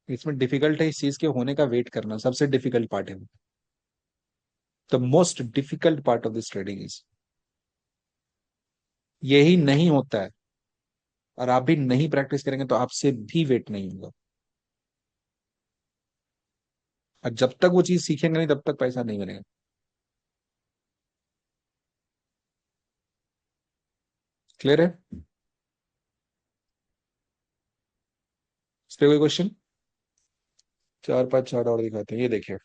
इसमें डिफिकल्ट है इस चीज के होने का वेट करना, सबसे डिफिकल्ट पार्ट है। The most difficult part of this trading is, यही नहीं होता है, और आप भी नहीं प्रैक्टिस करेंगे तो आपसे भी वेट नहीं होगा। और जब तक वो चीज सीखेंगे नहीं तब तक पैसा नहीं बनेगा। क्लियर है? इस पे कोई क्वेश्चन? चार पांच चार्ट और दिखाते हैं, ये देखिए।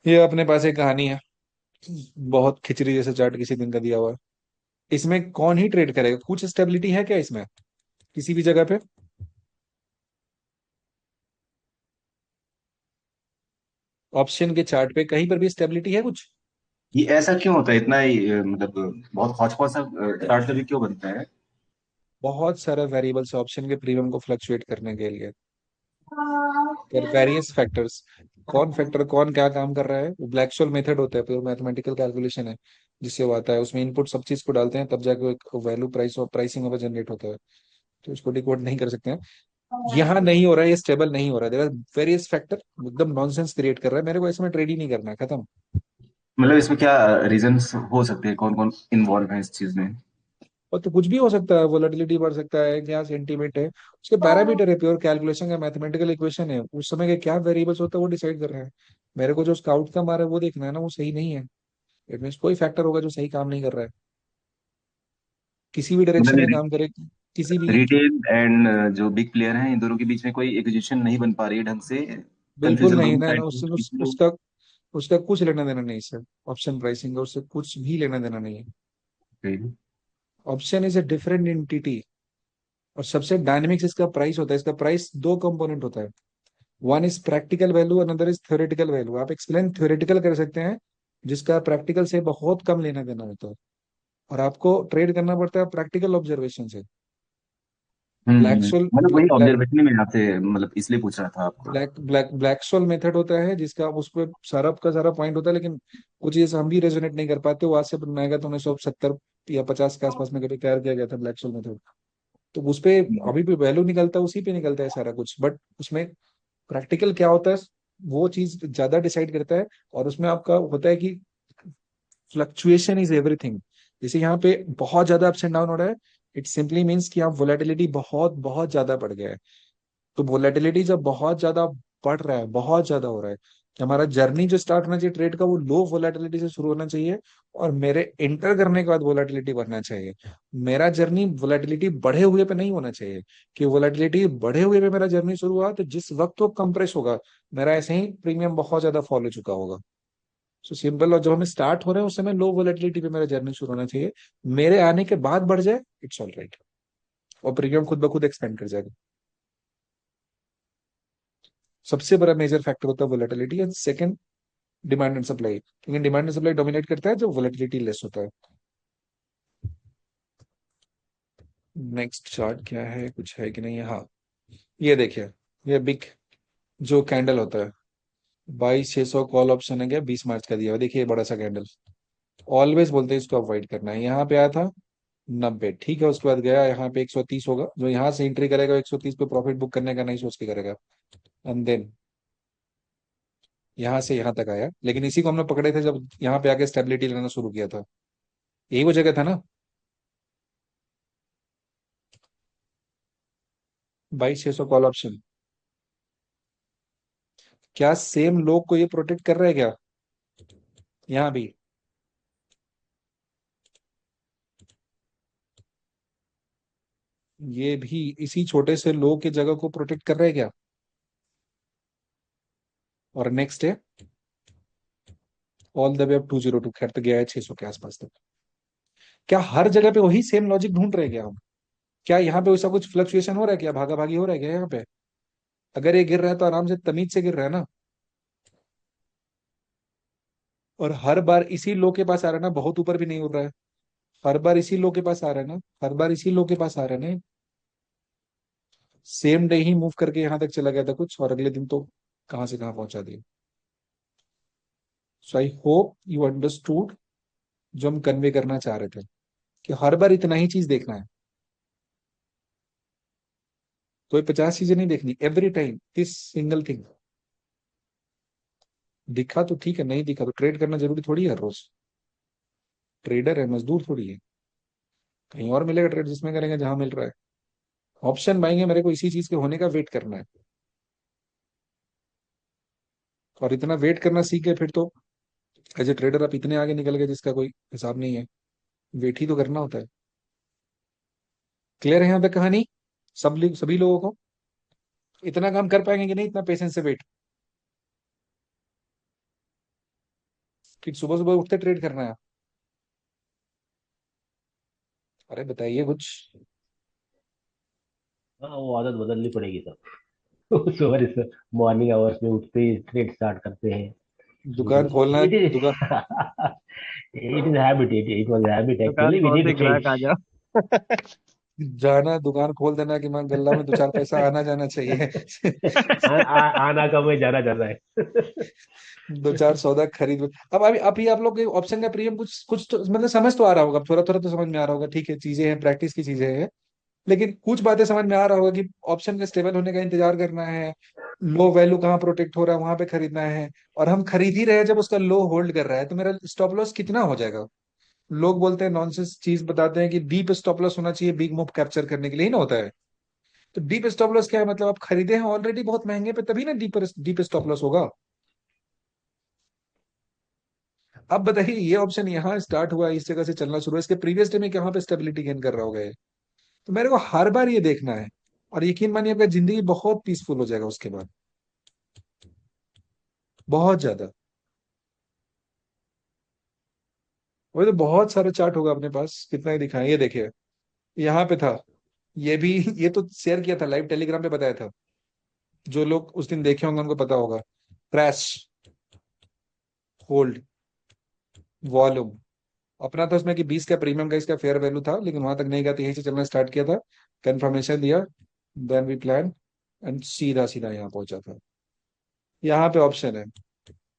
ये अपने पास एक कहानी है, बहुत खिचड़ी जैसे चार्ट किसी दिन का दिया हुआ है। इसमें कौन ही ट्रेड करेगा? कुछ स्टेबिलिटी है क्या इसमें किसी भी जगह पे? ऑप्शन के चार्ट पे कहीं पर भी स्टेबिलिटी है कुछ? ये ऐसा क्यों होता है इतना ही मतलब बहुत हौच पौच सा चार्ट कभी क्यों बनता है? बहुत सारा वेरिएबल्स ऑप्शन के प्रीमियम को फ्लक्चुएट करने के लिए। फिर वेरियस फैक्टर्स, कौन फैक्टर कौन क्या काम कर रहा है, वो ब्लैक शोल मेथड होता है, फिर मैथमेटिकल कैलकुलेशन है जिससे वो आता है। उसमें इनपुट सब चीज को डालते हैं तब जाके एक वैल्यू प्राइस और प्राइसिंग ओवर जनरेट होता है। तो इसको डिकोड नहीं कर सकते हैं। यहाँ नहीं हो रहा है, ये स्टेबल नहीं हो रहा है, देयर आर वेरियस फैक्टर, एकदम नॉनसेंस क्रिएट कर रहा है, मेरे को इसमें ट्रेड ही नहीं करना है, खत्म। मतलब इसमें क्या रीजंस हो सकते हैं, कौन कौन इन्वॉल्व है इस चीज में? और तो कुछ भी हो सकता है, वोलेटिलिटी बढ़ सकता है, क्या सेंटीमेंट है, उसके पैरामीटर है, प्योर कैलकुलेशन का मैथमेटिकल इक्वेशन है, उस समय के क्या वेरिएबल्स होता है वो डिसाइड कर रहे हैं। मेरे को जो उसका आउटकम आ रहा है वो देखना है ना, वो सही नहीं है। इट मीन कोई फैक्टर होगा जो सही काम नहीं कर रहा है, किसी भी डायरेक्शन में मतलब काम करे, किसी भी। रिटेल एंड जो बिग प्लेयर हैं इन दोनों के बीच में कोई एक्विजिशन नहीं बन पा रही है ढंग से। बिल्कुल कंफ्यूजन नहीं दोनों ना ना, साइड उससे से उसका उसका कुछ लेना देना नहीं सर। ऑप्शन प्राइसिंग का उससे कुछ भी लेना देना नहीं है। लोग। Option is a different entity, और सबसे डायनेमिक्स इसका प्राइस होता है। इसका प्राइस दो कंपोनेंट होता है, one is practical value, another is theoretical value. आप एक्सप्लेन थ्योरेटिकल कर सकते हैं जिसका प्रैक्टिकल से बहुत कम लेना देना होता है, और आपको ट्रेड करना पड़ता है प्रैक्टिकल ऑब्जर्वेशन से। ब्लैक सोल मतलब वही ब्लैक ऑब्जर्वेशन ही मैं आपसे मतलब इसलिए पूछ रहा था आपको। Black black black Scholes method होता है जिसका उस पर सारा का सारा पॉइंट होता है, लेकिन वो चीज हम भी रेजोनेट नहीं कर पाते। वो आज से बनाएगा तो 1970 या 50 के आसपास में कभी तैयार किया गया था ब्लैक सोल मेथड। तो उस पे अभी भी वैल्यू निकलता है, उसी पे निकलता है सारा कुछ, बट उसमें प्रैक्टिकल क्या होता है वो चीज ज्यादा डिसाइड करता है। और उसमें आपका होता है कि फ्लक्चुएशन इज एवरीथिंग। जैसे यहाँ पे बहुत ज्यादा अप्स एंड डाउन हो रहा है, इट सिंपली मीन्स कि आप वोलेटिलिटी बहुत बहुत ज्यादा बढ़ गया है। तो वोलेटिलिटी जब बहुत ज्यादा बढ़ रहा है, बहुत ज्यादा हो रहा है, कि हमारा जर्नी जो स्टार्ट होना चाहिए ट्रेड का वो लो वोलेटिलिटी से शुरू होना चाहिए, और मेरे एंटर करने के बाद वोलेटिलिटी बढ़ना चाहिए। मेरा जर्नी वोलेटिलिटी बढ़े हुए पे नहीं होना चाहिए, कि वोलेटिलिटी बढ़े हुए पे मेरा जर्नी शुरू हुआ तो जिस वक्त वो कंप्रेस होगा मेरा ऐसे ही प्रीमियम बहुत ज्यादा फॉल हो चुका होगा। सो सिंपल, और जब हमें स्टार्ट हो रहे हैं उस समय लो वोलेटिलिटी पे मेरा जर्नी शुरू होना चाहिए। मेरे आने के बाद बढ़ जाए, इट्स ऑल राइट, और प्रीमियम खुद ब खुद एक्सपेंड कर जाएगा। सबसे बड़ा मेजर फैक्टर होता है volatility, and second demand and supply, क्योंकि डिमांड एंड सप्लाई डोमिनेट करता है जब वोलेटिलिटी लेस होता है। नेक्स्ट चार्ट क्या है, कुछ है कि नहीं? हाँ, ये देखिए, ये बिग जो कैंडल होता है, 22,600 कॉल ऑप्शन है, क्या 20 मार्च का दिया हुआ, देखिए ये बड़ा सा कैंडल। ऑलवेज बोलते हैं इसको अवॉइड करना है। यहाँ पे आया था 90, ठीक है, उसके बाद गया यहाँ पे 130 होगा, जो यहाँ से एंट्री करेगा 130 पे प्रॉफिट बुक करने का नहीं सोच के करेगा। एंड देन यहाँ से यहाँ तक आया, लेकिन इसी को हमने पकड़े थे जब यहाँ पे आके स्टेबिलिटी लेना शुरू किया था। यही वो जगह था ना, 22,600 कॉल ऑप्शन। क्या सेम लोग को ये प्रोटेक्ट कर रहा है क्या यहाँ भी? ये भी इसी छोटे से लो के जगह को प्रोटेक्ट कर रहे हैं क्या? और नेक्स्ट है ऑल द वे अप 202, खैर तो गया है 600 के आसपास तक। क्या हर जगह पे वही सेम लॉजिक ढूंढ रहे हैं क्या हम? क्या यहाँ पे वैसा कुछ फ्लक्चुएशन हो रहा है क्या, भागा भागी हो रहा है क्या यहाँ पे? अगर ये गिर रहा है तो आराम से तमीज से गिर रहा है ना, और हर बार इसी लो के पास आ रहा है ना, बहुत ऊपर भी नहीं उड़ रहा है। हर बार इसी लो के पास आ रहा है ना, हर बार इसी लो के पास आ रहा है ना। सेम डे ही मूव करके यहाँ तक चला गया था कुछ, और अगले दिन तो कहाँ से कहाँ पहुंचा दिया। सो आई होप यू अंडरस्टूड जो हम कन्वे करना चाह रहे थे, कि हर बार इतना ही चीज देखना है। कोई 50 चीजें नहीं देखनी, every time this single thing. दिखा तो ठीक है, नहीं दिखा तो ट्रेड करना जरूरी थोड़ी है हर रोज। ट्रेडर है, मजदूर थोड़ी है। कहीं और मिलेगा ट्रेड जिसमें करेंगे जहां मिल रहा है। ऑप्शन बाइंग है, मेरे को इसी चीज के होने का वेट करना है। और इतना वेट करना सीख गए फिर तो एज ए ट्रेडर आप इतने आगे निकल गए जिसका कोई हिसाब नहीं है। वेट ही तो करना होता है। क्लियर है यहाँ पे कहानी? सभी लोगों को इतना काम कर पाएंगे कि नहीं, इतना पेशेंस से वेट, कि सुबह सुबह उठते ट्रेड करना है? अरे बताइए कुछ। हाँ, वो आदत बदलनी पड़ेगी सब। सुबह मॉर्निंग आवर्स में उठते ही ट्रेड स्टार्ट करते हैं। दुकान खोलना, इट इज दुकान it is habit, it was habit दुकान एक्चुअली, वी नीड खोलते टू ही चेंज। ग्राहक आ जाओ। जाना, दुकान खोल देना कि मैं गल्ला में 2 4 पैसा आना जाना चाहिए। आना कम है, जाना ज्यादा है। 2 4 सौदा खरीद। अब अभी अभी आप लोग के ऑप्शन का प्रीमियम कुछ कुछ तो मतलब समझ तो आ रहा होगा, थोड़ा थोड़ा तो समझ में आ रहा होगा, ठीक है चीजें हैं, प्रैक्टिस की चीजें हैं। लेकिन कुछ बातें समझ में आ रहा होगा कि ऑप्शन का स्टेबल होने का इंतजार करना है। लो वैल्यू कहाँ प्रोटेक्ट हो रहा है वहां पे खरीदना है। और हम खरीद ही रहे हैं जब उसका लो होल्ड कर रहा है, तो मेरा स्टॉप लॉस कितना हो जाएगा? लोग बोलते हैं, नॉनसेंस चीज बताते हैं कि डीप स्टॉप लॉस होना चाहिए बिग मूव कैप्चर करने के लिए ही ना होता है। तो डीप स्टॉप लॉस क्या है? मतलब आप खरीदे हैं ऑलरेडी बहुत महंगे पे, तभी ना डीप डीप स्टॉप लॉस होगा। अब बताइए, ये ऑप्शन यहाँ स्टार्ट हुआ, इस जगह से चलना शुरू हुआ, इसके प्रीवियस डे में कहाँ पे स्टेबिलिटी गेन कर रहा होगा ये? तो मेरे को हर बार ये देखना है। और यकीन मानिए आपका जिंदगी बहुत पीसफुल हो जाएगा उसके बाद, बहुत ज्यादा। वही तो, बहुत सारे चार्ट होगा अपने पास, कितना ही दिखाएं, ये देखिए यहाँ पे था। ये भी ये तो शेयर किया था, लाइव टेलीग्राम पे बताया था। जो लोग उस दिन देखे होंगे उनको पता होगा। Crash, hold, volume. अपना था उसमें कि 20 का प्रीमियम का इसका फेयर वैल्यू था, लेकिन वहां तक नहीं गया, तो यहीं से चलना स्टार्ट किया था। कंफर्मेशन दिया, देन वी प्लान, एंड सीधा सीधा यहाँ पहुंचा था। यहाँ पे ऑप्शन है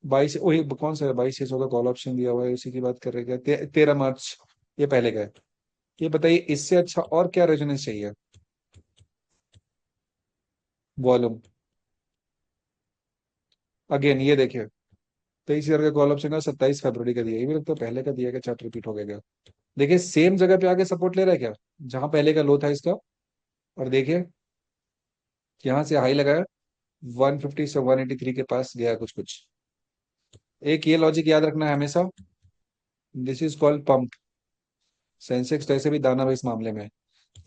22, वही कौन सा है, 22 का कॉल ऑप्शन दिया हुआ है, उसी की बात कर रहे हैं क्या? 13 मार्च, ये पहले का है। ये बताइए इससे अच्छा और क्या रेजोनेंस चाहिए? वॉल्यूम, अगेन ये देखिए, 23 का कॉल ऑप्शन का 27 फरवरी का दिया, ये भी लगता है पहले का दिया गया, चार्ट रिपीट हो गया क्या? देखिए सेम जगह पे आके सपोर्ट ले रहा है क्या, जहां पहले का लो था इसका। और देखिए यहाँ से हाई लगाया, 150 से 183 के पास गया कुछ कुछ। एक ये लॉजिक याद रखना है हमेशा, this is called pump. Sensex तो ऐसे भी दाना है इस मामले में।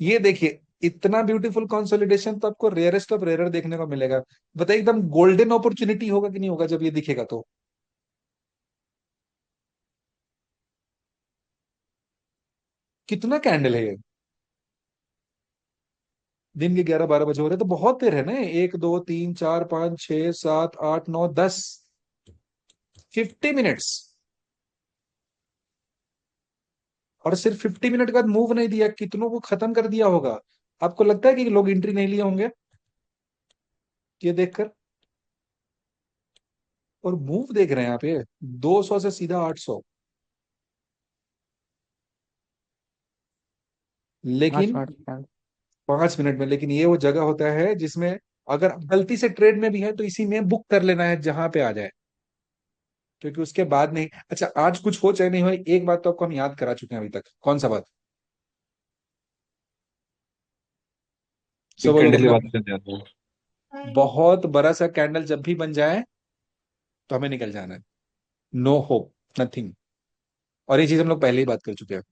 ये देखिए, इतना ब्यूटीफुल कंसोलिडेशन तो आपको रेयरेस्ट ऑफ रेयर देखने को मिलेगा। बताइए एकदम गोल्डन अपॉर्चुनिटी होगा कि नहीं होगा जब ये दिखेगा तो? कितना कैंडल है ये? दिन के 11 12 बजे हो रहे हैं, तो बहुत देर है ना। 1 2 3 4 5 6 7 8 9 10, 50 मिनट्स। और सिर्फ 50 मिनट के बाद मूव नहीं दिया, कितनों को खत्म कर दिया होगा। आपको लगता है कि लोग एंट्री नहीं लिए होंगे ये देखकर? और मूव देख रहे हैं यहाँ पे, 200 से सीधा 800। पांच लेकिन मिनट का। 5 मिनट में, लेकिन ये वो जगह होता है जिसमें अगर गलती से ट्रेड में भी है तो इसी में बुक कर लेना है जहां पे आ जाए, क्योंकि उसके बाद नहीं। अच्छा, आज कुछ हो चाहे नहीं हो, एक बात तो आपको हम याद करा चुके हैं अभी तक, कौन सा बात? सब एक बोलो कैंडल की मतलब, बात करते हैं तो। बहुत बड़ा सा कैंडल जब भी बन जाए तो हमें निकल जाना है। No hope, nothing. और ये चीज हम लोग पहले ही बात कर चुके हैं।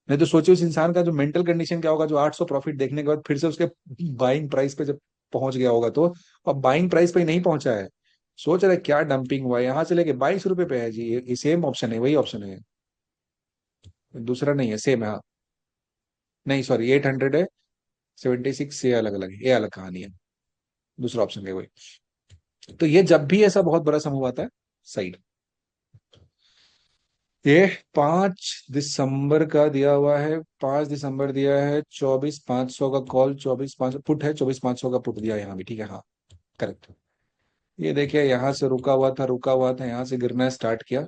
नहीं तो सोचिए उस इंसान का जो मेंटल कंडीशन क्या होगा, जो 800 प्रॉफिट देखने के बाद फिर से उसके बाइंग प्राइस पे जब पहुंच गया होगा तो। अब बाइंग प्राइस पे ही नहीं पहुंचा है, सोच रहे क्या डंपिंग हुआ है, यहाँ से लेके 22 रुपए पे है जी, ये सेम ऑप्शन है, वही ऑप्शन है, दूसरा नहीं है, सेम है हाँ। नहीं सॉरी, 800 है, 76 ये अलग अलग है, ये अलग कहानी है, दूसरा ऑप्शन है वही। तो ये जब भी ऐसा बहुत बड़ा समूह आता है, साइड। ये 5 दिसंबर का दिया हुआ है, 5 दिसंबर दिया है, 24 500 का कॉल, 24 500 पुट है, 24 500 का पुट दिया है यहाँ भी, ठीक है हाँ, करेक्ट। ये देखिए यहाँ से रुका हुआ था, रुका हुआ था, यहाँ से गिरना स्टार्ट किया,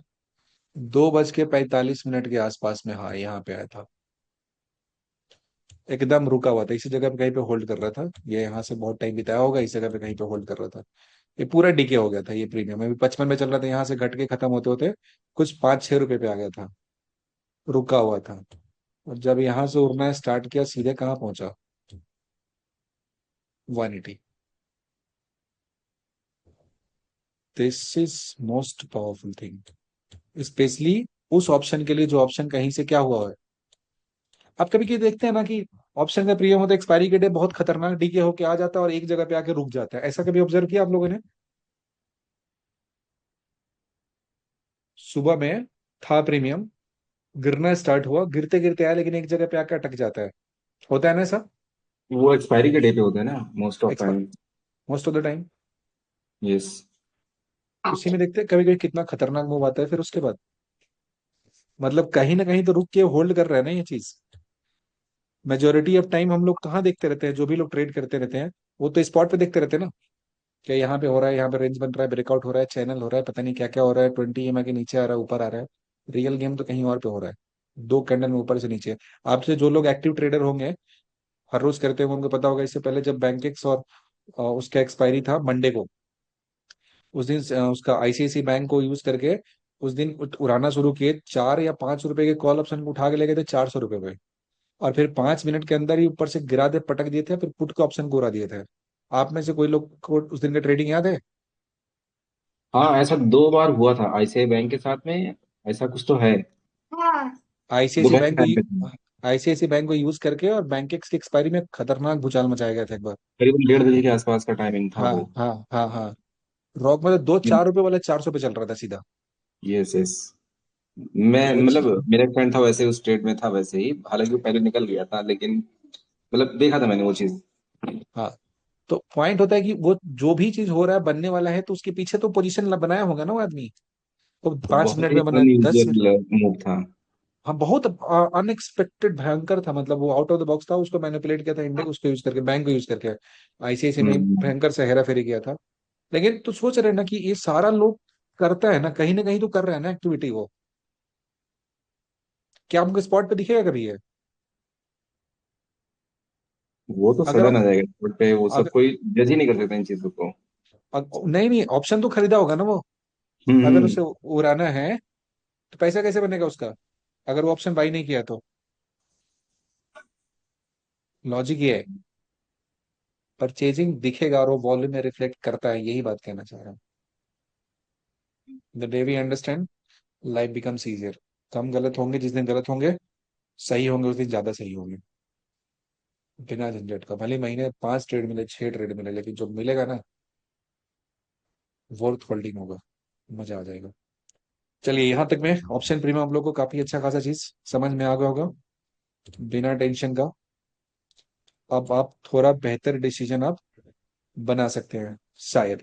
2 बज के 45 मिनट के आसपास में हाँ यहाँ पे आया था। एकदम रुका हुआ था, इसी जगह पे कहीं पे होल्ड कर रहा था, ये यहाँ से बहुत टाइम बिताया होगा, इस जगह पे कहीं पे होल्ड कर रहा था। ये पूरा डीके हो गया था, ये प्रीमियम अभी 55 में चल रहा था, यहाँ से घट के खत्म होते होते कुछ 5-6 रुपए पे आ गया था, रुका हुआ था। और जब यहाँ से उड़ना स्टार्ट किया, सीधे कहाँ पहुंचा, 180। This is most powerful thing, specially उस ऑप्शन के लिए जो ऑप्शन कहीं से क्या हुआ है। आप कभी कभी देखते हैं ना कि ऑप्शन का प्रीमियम होता है, एक्सपायरी के डे बहुत खतरनाक डीके होके आ जाता है और एक जगह पे आके रुक जाता है, ऐसा कभी ऑब्जर्व किया आप लोगों ने? सुबह में था प्रीमियम, गिरना स्टार्ट हुआ, गिरते गिरते आया, लेकिन एक जगह पे आके अटक जाता है, होता है ना ऐसा? वो एक्सपायरी के डे पे होते हैं ना most of time. Most of the time. Yes. उसी में देखते हैं कभी कभी कितना खतरनाक मूव आता है फिर उसके बाद, मतलब कहीं ना कहीं तो रुक के होल्ड कर रहे हैं ना ये चीज। मेजोरिटी ऑफ टाइम हम लोग कहाँ देखते रहते हैं, जो भी लोग ट्रेड करते रहते हैं वो तो स्पॉट पे देखते रहते हैं ना, क्या यहाँ पे हो रहा है, यहाँ पे रेंज बन रहा है, ब्रेकआउट हो रहा है, चैनल हो रहा है, पता नहीं क्या क्या हो रहा है, 20 EMA के नीचे आ रहा है, ऊपर आ रहा है। रियल गेम तो कहीं और पे हो रहा है, दो कैंडल में ऊपर से नीचे। आपसे जो लोग एक्टिव ट्रेडर होंगे, हर रोज करते होंगे, उनको पता होगा, इससे पहले जब बैंकेक्स और उसका एक्सपायरी था मंडे को, उस दिन उसका आईसीआईसी बैंक को यूज करके उस दिन उड़ाना शुरू किए, 4 या 5 रुपए के कॉल ऑप्शन को उठा के ले गए थे 400 रुपए पे, और फिर 5 मिनट के अंदर ही ऊपर से गिरा दे, पटक दिए थे, फिर पुट के ऑप्शन को उड़ा दिए थे। आप में से कोई लोग को उस दिन का ट्रेडिंग याद है? हाँ, ऐसा 2 बार हुआ था आईसीआई बैंक के साथ में। ऐसा कुछ तो है। आईसीआईसी दोपहर के बैंक टाइम पे था। को आईसीआईसी बैंक को यूज करके और बैंक की एक्सपायरी में खतरनाक भूचाल मचाया गया था एक बार। करीबन 1:30 बजे के आसपास का टाइमिंग था हाँ वो। हाँ हाँ हाँ। रॉक में तो 2-4 रुपए वाला 400 पे चल रहा था सीधा। Yes yes. मैं तो वो मतलब मेरा एक फ्रेंड था वैसे उस स्टेट में था वैसे ही, हालांकि वो पहले निकल गया था, लेकिन मतलब देखा था मैंने वो चीज। हाँ, तो पॉइंट होता है कि वो जो भी चीज हो रहा है, बनने वाला है, तो उसके पीछे तो पोजीशन बनाया होगा ना वो आदमी, तो 5 मिनट बहुत ही में बना, 10 मिनट। अनयूजुअल मूव था। हाँ, बहुत अनएक्सपेक्टेड भयंकर था, मतलब वो आउट ऑफ द बॉक्स था, उसको मैनिपुलेट किया था इंडिया, उसको यूज करके, बैंक को यूज करके आईसीआईसी ने हम्म। भयंकर से हेरा फेरी किया था। लेकिन तो सोच रहे हैं ना कि ये सारा लोग करता है ना कहीं तो कर रहा है ना एक्टिविटी वो, क्या हमको स्पॉट पे दिखेगा कभी ये? वो तो अगर सडन आ जाएगा बट वो सब अगर कोई जज ही नहीं कर सकता इन चीजों को। नहीं नहीं, ऑप्शन तो खरीदा होगा ना वो, अगर हम्म। उसे उड़ाना है तो पैसा कैसे बनेगा उसका, अगर वो ऑप्शन बाई नहीं किया तो? लॉजिक ये है, परचेजिंग दिखेगा और वो वॉल्यूम में रिफ्लेक्ट करता है, यही बात कहना चाह रहा हूँ। The day we understand, life becomes easier. कम गलत होंगे जिस दिन गलत होंगे, सही होंगे उस दिन ज्यादा सही होंगे, बिना झंझट का, भले महीने 5 ट्रेड मिले, 6 ट्रेड मिले, लेकिन जो मिलेगा ना, वर्थ होल्डिंग होगा, मजा आ जाएगा। चलिए, यहाँ तक में ऑप्शन प्रीमियम आप लोग को काफी अच्छा खासा चीज समझ में आ गया होगा, बिना टेंशन का। अब आप थोड़ा बेहतर डिसीजन आप बना सकते हैं शायद।